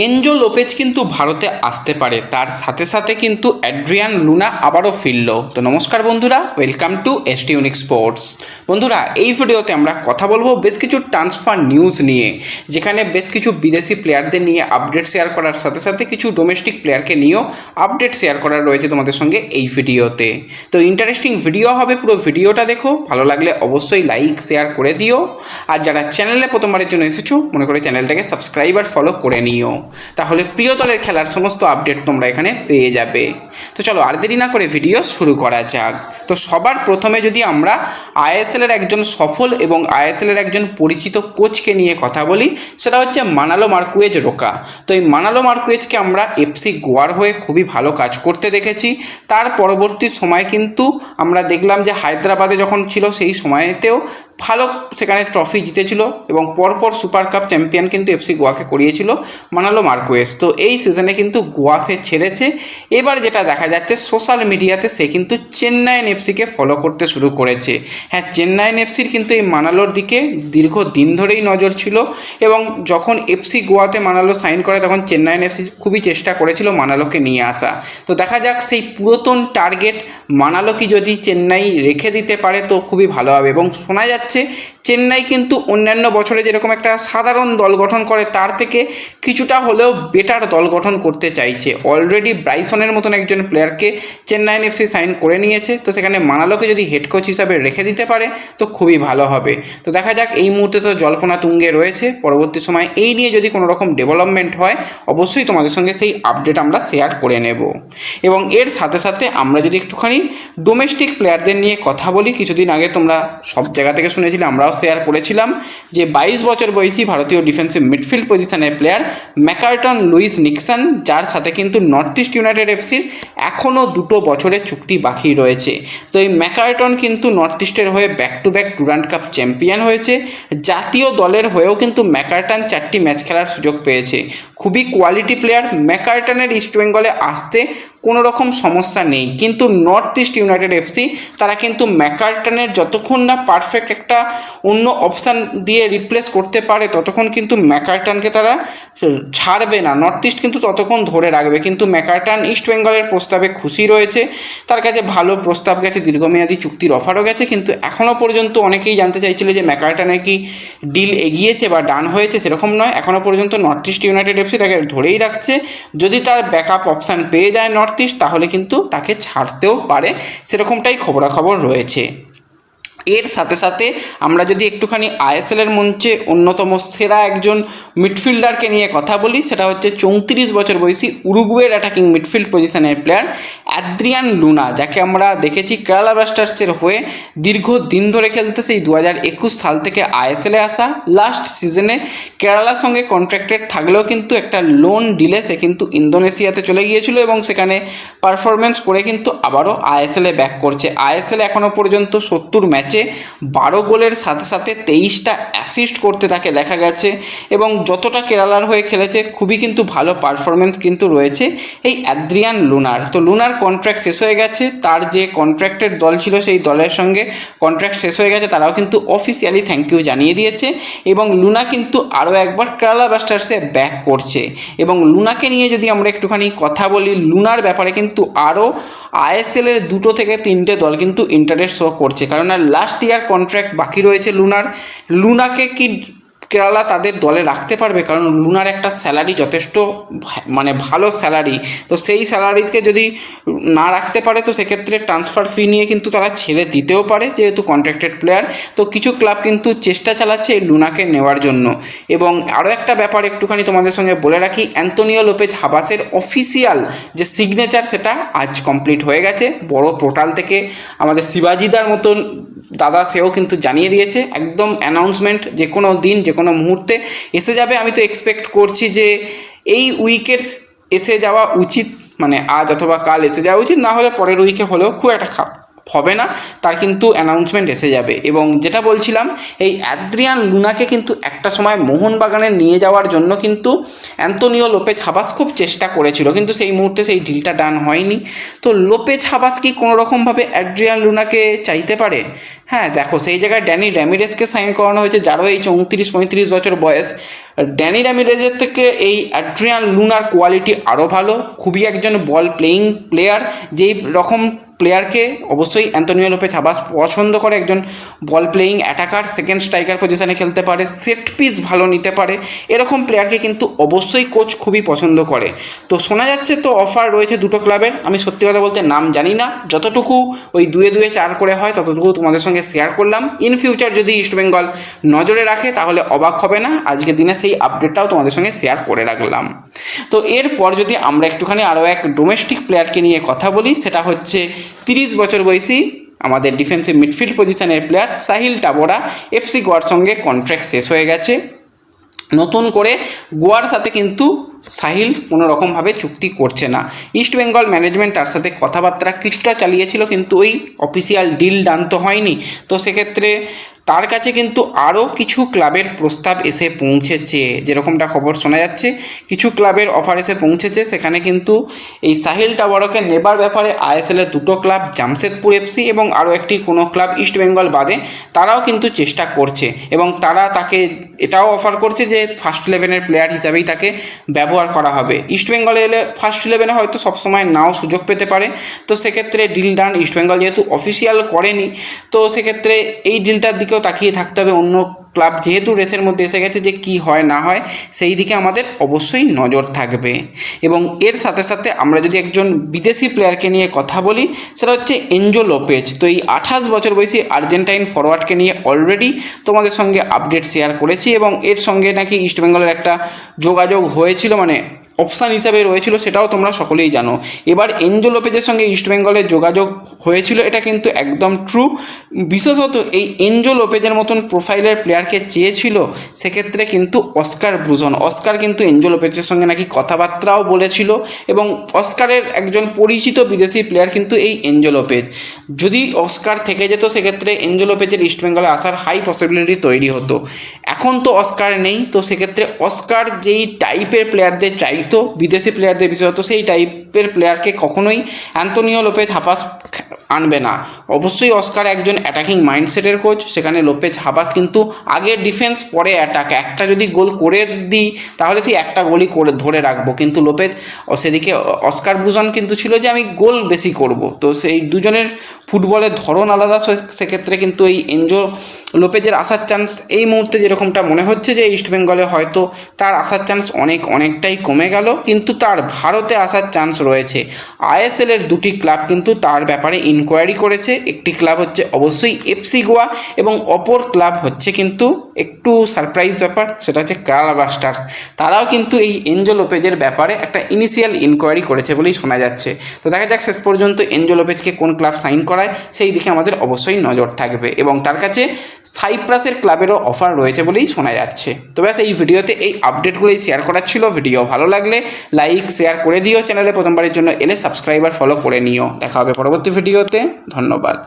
Enzo Lopez কিন্তু ভারতে আসতে পারে, তার সাথে সাথে কিন্তু অ্যাড্রিয়ান লুনা আবারও ফিরল। তো নমস্কার বন্ধুরা, welcome to ST unique sports. বন্ধুরা, এই ভিডিওতে আমরা কথা বলবো বেশ কিছু ট্রান্সফার নিউজ নিয়ে, যেখানে বেশ কিছু বিদেশি প্লেয়ারদের নিয়ে আপডেট শেয়ার করার সাথে সাথে কিছু ডোমেস্টিক প্লেয়ারকে নিয়েও আপডেট শেয়ার করার রয়েছে তোমাদের সঙ্গে এই ভিডিওতে। তো ইন্টারেস্টিং ভিডিও হবে, পুরো ভিডিওটা দেখো, ভালো লাগলে অবশ্যই লাইক শেয়ার করে দিও। আর যারা চ্যানেলে প্রথমবারের জন্য এসেছো, মনে করে চ্যানেলটাকে সাবস্ক্রাইব আর ফলো করে নিও, তাহলে প্রিয় দলের খেলার সমস্ত আপডেট তোমরা এখানে পেয়ে যাবে। তো চলো আর দেরি না করে ভিডিও শুরু করা যাক। তো সবার প্রথমে যদি আমরা আইএসএলের একজন সফল এবং আইএসএলের একজন পরিচিত কোচকে নিয়ে কথা বলি, সেটা হচ্ছে মানালো মার্কুয়েজ রোকা। তো এই মানালো মার্কুয়েজকে আমরা এফসি গোয়ার হয়ে খুবই ভালো কাজ করতে দেখেছি। তার পরবর্তী সময় কিন্তু আমরা দেখলাম যে হায়দ্রাবাদে যখন ছিল সেই সময়তেও ভালো সেখানে ট্রফি জিতেছিল এবং পরপর সুপার কাপ চ্যাম্পিয়ন কিন্তু এফসি গোয়াকে করিয়েছিল মানালো মার্কুয়েজ। তো এই সিজনে কিন্তু গোয়া সে ছেড়েছে। এবার যেটা দেখা যাচ্ছে সোশ্যাল মিডিয়াতে সে কিন্তু চেন্নাইন এফসিকে ফলো করতে শুরু করেছে। হ্যাঁ, চেন্নাইন এফসির কিন্তু এই মানালোর দিকে দীর্ঘদিন ধরেই নজর ছিল এবং যখন এফসি গোয়াতে মানালো সাইন করে তখন চেন্নাইন এফসি খুবই চেষ্টা করেছিল মানালোকে নিয়ে আসা। তো দেখা যাক সেই পুরাতন টার্গেট মানালো কি যদি চেন্নাই রেখে দিতে পারে তো খুবই ভালো হবে। এবং শোনা যাচ্ছে চেন্নাই কিন্তু অন্যান্য বছরে যেরকম একটা সাধারণ দল গঠন করে তার থেকে কিছুটা হলেও বেটার দল গঠন করতে চাইছে। অলরেডি ব্রাইসনের মতন একজন প্লেয়ারকে চেন্নাইন এফসি সাইন করে নিয়েছে, তো সেখানে মানালোকে যদি হেড কোচ হিসাবে রেখে দিতে পারে তো খুবই ভালো হবে। তো দেখা যাক, এই মুহূর্তে তো জল্পনা তুঙ্গে রয়েছে, পরবর্তী সময় এই নিয়ে যদি কোনো রকম ডেভেলপমেন্ট হয় অবশ্যই তোমাদের সঙ্গে সেই আপডেট আমরা শেয়ার করে নেব। এবং এর সাথে সাথে আমরা যদি একটুখানি ডোমেস্টিক প্লেয়ারদের নিয়ে কথা বলি, কিছুদিন আগে তোমরা সব জায়গা থেকে শুনেছিলে, আমরাও শেয়ার করেছিলাম যে 22 বছর বয়সী ভারতীয় ডিফেন্সিভ মিডফিল্ড পজিশনের প্লেয়ার ম্যাকার্টন লুইস নিক্সন, যার সাথে কিন্তু নর্থ ইস্ট ইউনাইটেড এফসির এখনও 2 বছরের চুক্তি বাকি রয়েছে। তো এই ম্যাকার্টন কিন্তু নর্থ ইস্টের হয়ে back to back Durand cup champion হয়েছে। জাতীয় দলের হয়েও কিন্তু ম্যাকার্টন 4টি ম্যাচ খেলার সুযোগ পেয়েছে। খুবই কোয়ালিটি প্লেয়ার। ম্যাকার্টনের ইস্ট বেঙ্গলে আসতে কোনো রকম সমস্যা নেই, কিন্তু নর্থ ইস্ট ইউনাইটেড এফসি তারা কিন্তু ম্যাকার্টনের যতক্ষণ না পারফেক্ট একটা অন্য অপশান দিয়ে রিপ্লেস করতে পারে ততক্ষণ কিন্তু ম্যাকার্টনকে তারা ছাড়বে না। নর্থ ইস্ট কিন্তু ততক্ষণ ধরে রাখবে। কিন্তু ম্যাকার্টন ইস্ট বেঙ্গলের প্রস্তাবে খুশি রয়েছে, তার কাছে ভালো প্রস্তাব গেছে, দীর্ঘমেয়াদী চুক্তির অফারও গেছে। কিন্তু এখনও পর্যন্ত অনেকেই জানতে চাইছিল যে ম্যাকার্টনের কি ডিল এগিয়েছে বা ডান হয়েছে, সেরকম নয়। এখনও পর্যন্ত নর্থ ইস্ট ইউনাইটেড এফসি তাকে ধরেই রাখছে। যদি তার ব্যাকআপ অপশান পেয়ে যায় নর্থ ইস্ট, তাহলে কিন্তু তাকে ছাড়তেও পারে, সেরকমটাই খবরাখবর রয়েছে। এর সাথে সাথে আমরা যদি একটুখানি আইএসএলের মঞ্চে অন্যতম সেরা একজন মিডফিল্ডারকে নিয়ে কথা বলি, সেটা হচ্ছে 34 বছর বয়সী উরুগুয়ের অ্যাটাকিং মিডফিল্ড পজিশনের প্লেয়ার অ্যাড্রিয়ান লুনা, যাকে আমরা দেখেছি কেরালা ব্লাস্টার্সের হয়ে দীর্ঘদিন ধরে খেলতে। সেই 2021 সাল থেকে আইএসএলে আসা। লাস্ট সিজনে কেরালার সঙ্গে কন্ট্রাক্টেড থাকলেও কিন্তু একটা লোন ডিলে সে কিন্তু ইন্দোনেশিয়াতে চলে গিয়েছিল এবং সেখানে পারফরমেন্স করে কিন্তু আবারও আইএসএলে ব্যাক করছে। আইএসএলে এখনও পর্যন্ত 70 ম্যাচে 12 গোলের সাথে সাথে 23টা অ্যাসিস্ট করতে তাকে দেখা গেছে এবং যতটা কেরালার হয়ে খেলেছে খুবই কিন্তু ভালো পারফরমেন্স কিন্তু রয়েছে এই অ্যাড্রিয়ান লুনার। তো লুনার কন্ট্রাক্ট শেষ হয়ে গেছে, তার যে কন্ট্রাক্টেড দল ছিল সেই দলের সঙ্গে কন্ট্রাক্ট শেষ হয়ে গেছে, তারাও কিন্তু অফিসিয়ালি থ্যাংক ইউ জানিয়ে দিয়েছে এবং লুনা কিন্তু আরও একবার কেরালা ব্লাস্টার্সে ব্যাক করছে। এবং লুনাকে নিয়ে যদি আমরা একটুখানি কথা বলি, লুনার ব্যাপারে কিন্তু আরও আইএসএলের 2 থেকে 3টে দল কিন্তু ইন্টারেস্ট শো করছে, কারণ আর লাস্ট ইয়ার কন্ট্রাক্ট বাকি রয়েছে লুনার। লুনাকে কি কেরালা তাদের দলে রাখতে পারবে? কারণ লুনার একটা স্যালারি যথেষ্ট ভালো স্যালারি। তো সেই স্যালারিকে যদি না রাখতে পারে তো সেক্ষেত্রে ট্রান্সফার ফি নিয়ে কিন্তু তারা ছেড়ে দিতেও পারে, যেহেতু কন্ট্রাক্টেড প্লেয়ার। তো কিছু ক্লাব কিন্তু চেষ্টা চালাচ্ছে এই লুনাকে নেওয়ার জন্য। এবং আরও একটা ব্যাপার একটুখানি তোমাদের সঙ্গে বলে রাখি, অ্যান্তোনিও লোপেজ হাবাসের অফিসিয়াল যে সিগনেচার সেটা আজ কমপ্লিট হয়ে গেছে। বড় পোর্টাল থেকে আমাদের শিবাজিদার মতন দাদা সেও কিন্তু জানিয়ে দিয়েছে, একদম অ্যানাউন্সমেন্ট যে কোনো দিন যে কোনো মুহূর্তে এসে যাবে। আমি তো এক্সপেক্ট করছি যে এই উইকের এসে যাওয়া উচিত, আজ অথবা কাল এসে যাওয়া উচিত, না হলে পরের উইকে হলেও খুব একটা হবে না, তার কিন্তু অ্যানাউন্সমেন্ট এসে যাবে। এবং যেটা বলছিলাম, এই অ্যাদ্রিয়ান লুনাকে কিন্তু একটা সময় মোহনবাগানে নিয়ে যাওয়ার জন্য কিন্তু অ্যান্তোনিও লোপেজ হাবাস খুব চেষ্টা করেছিল, কিন্তু সেই মুহূর্তে সেই ডিলটা ডান হয়নি। তো লোপেজ হাবাস কি কোনোরকমভাবে অ্যাদ্রিয়ান লুনাকে চাইতে পারে? হ্যাঁ, দেখো, সেই জায়গায় ড্যানি র্যামিরেজকে সাইন করানো হয়েছে, যারও এই 34-35 বছর বয়স। ড্যানি র্যামিরেজের থেকে এই অ্যাড্রিয়ান লুনার কোয়ালিটি আরও ভালো, খুবই একজন বল প্লেয়িং প্লেয়ার, যেই রকম প্লেয়ারকে অবশ্যই অ্যান্তোনিও লোপেজ হাবাস পছন্দ করে। একজন বল প্লেয়িং অ্যাটাকার, সেকেন্ড স্ট্রাইকার পজিশনে খেলতে পারে, সেট পিস ভালো নিতে পারে, এরকম প্লেয়ারকে কিন্তু অবশ্যই কোচ খুবই পছন্দ করে। তো শোনা যাচ্ছে তো অফার রয়েছে দুটো ক্লাবের। আমি সত্যি কথা বলতে নাম জানি না, যতটুকু ওই 2-4 করে হয় ততটুকু তোমাদের সঙ্গে শেয়ার করলাম। ইন ফিউচার যদি ইস্টবেঙ্গল নজরে রাখে তাহলে অবাক হবে না, আজকের দিনে সেই আপডেটটাও তোমাদের সঙ্গে শেয়ার করে রাখলাম। তো এরপর যদি আমরা একটুখানি আরও এক ডোমেস্টিক প্লেয়ারকে নিয়ে কথা বলি, সেটা হচ্ছে 30 বছর বয়সী আমাদের ডিফেন্সিভ মিডফিল্ড পজিশনের প্লেয়ার সাহিল টাবোরা। এফসি গোয়ার সঙ্গে কন্ট্রাক্ট শেষ হয়ে গেছে, নতুন করে গোয়ার সাথে কিন্তু সাহিল কোনো রকমভাবে চুক্তি করছে না। ইস্টবেঙ্গল ম্যানেজমেন্ট তার সাথে কথাবার্তা কিছুটা চালিয়েছিল, কিন্তু ওই অফিসিয়াল ডিল ডান তো হয়নি। তো সেক্ষেত্রে তার কাছে কিন্তু আরও কিছু ক্লাবের প্রস্তাব এসে পৌঁছেছে, যেরকমটা খবর শোনা যাচ্ছে কিছু ক্লাবের অফার এসে পৌঁছেছে। সেখানে কিন্তু এই সাহিল টাওয়ারকে নেবার ব্যাপারে আইএসএলের দুটো ক্লাব, জামশেদপুর এফসি এবং আরও একটি কোনো ক্লাব ইস্টবেঙ্গল বাদে, তারাও কিন্তু চেষ্টা করছে। এবং তারা তাকে এটাও অফার করছে যে ফার্স্ট 11-এর প্লেয়ার হিসাবেই তাকে ব্যবহার করা হবে। ইস্টবেঙ্গলে এলে ফার্স্ট 11-এ হয়তো সবসময় নাও সুযোগ পেতে পারে। তো সেক্ষেত্রে ডিল ডান, ইস্টবেঙ্গল যেহেতু অফিসিয়াল করেনি, তো সেক্ষেত্রে এই ডিলটার দিকেও তাকিয়ে থাকতে হবে। অন্য ক্লাব যেহেতু রেসের মধ্যে এসে গেছে, যে কি হয় না হয় সেই দিকে আমাদের অবশ্যই নজর থাকবে। এবং এর সাথে সাথে আমরা যদি একজন বিদেশি প্লেয়ারকে নিয়ে কথা বলি, সেটা হচ্ছে এনজো লোপেজ। তো এই 28 বছর বয়সী আর্জেন্টাইন ফরওয়ার্ডকে নিয়ে অলরেডি তোমাদের সঙ্গে আপডেট শেয়ার করেছি, এবং এর সঙ্গে নাকি ইস্টবেঙ্গলের একটা যোগাযোগ হয়েছিল, মানে অপশান হিসাবে রয়েছিল, সেটাও তোমরা সকলেই জানো। এবার এনজো লোপেজের সঙ্গে ইস্টবেঙ্গলের যোগাযোগ হয়েছিল, এটা কিন্তু একদম ট্রু। বিশেষত এই এনজো লোপেজের মতন প্রোফাইলের প্লেয়ারকে চেয়েছিল সেক্ষেত্রে কিন্তু অস্কার ব্রুজন। অস্কার কিন্তু এনজো লোপেজের সঙ্গে নাকি কথাবার্তাও বলেছিল, এবং অস্কারের একজন পরিচিত বিদেশি প্লেয়ার কিন্তু এই এনজো লোপেজ। যদি অস্কার থেকে যেত সেক্ষেত্রে এনজো লোপেজের ইস্টবেঙ্গলে আসার হাই পসিবিলিটি তৈরি হতো। এখন তো অস্কার নেই, তো সেক্ষেত্রে অস্কার যেই টাইপের প্লেয়ারদের চাইতো, বিদেশি প্লেয়ারদের বিশেষত, সেই টাইপের প্লেয়ারকে কখনোই অ্যান্তোনিও লোপেজ হাবাস আনবে না। অবশ্যই অস্কার একজন অ্যাটাকিং মাইন্ডসেটের কোচ, সেখানে লোপেজ হাবাস কিন্তু আগে ডিফেন্স পরে অ্যাটাক। একটা যদি গোল করে দিই তাহলে সেই একটা গোলই করে ধরে রাখবো, কিন্তু লোপেজ সেদিকে অস্কার ব্রুজন কিন্তু ছিল যে আমি গোল বেশি করব। তো সেই দুজনের ফুটবলের ধরন আলাদা, সেক্ষেত্রে কিন্তু এই এনজো লোপেজের আসার চান্স এই মুহূর্তে যেরকমটা মনে হচ্ছে যে ইস্টবেঙ্গলে হয়তো তার আসার চান্স অনেকটাই কমে গেল, কিন্তু তার ভারতে আসার চান্স রয়েছে। আইএসএলের দুটি ক্লাব কিন্তু তার ব্যাপারে ইনকোয়ারি করেছে। একটি ক্লাব হচ্ছে অবশ্যই এফসি গোয়া, এবং অপর ক্লাব হচ্ছে কিন্তু একটু সারপ্রাইজ ব্যাপার, সেটা হচ্ছে কেরালা ব্লাস্টার্স। তারাও কিন্তু এই এনজো লোপেজের ব্যাপারে একটা ইনিশিয়াল ইনকোয়ারি করেছে বলেই শোনা যাচ্ছে। তো দেখা যাক শেষ পর্যন্ত এনজো লোপেজকে কোন ক্লাব সাইন করায়, সেই দিকে আমাদের অবশ্যই নজর থাকবে। এবং তার কাছে সাইপ্রাসের ক্লাবেরও অফার রয়েছে বলেই শোনা যাচ্ছে। তো ব্যাস এই ভিডিওতে এই আপডেটগুলোই শেয়ার করার ছিল। ভিডিও ভালো লাগলে লাইক শেয়ার করে দিও, চ্যানেলে প্রথমবারের জন্য এলে সাবস্ক্রাইবার ফলো করে নিও। দেখা হবে পরবর্তী ভিডিওতে, ধন্যবাদ।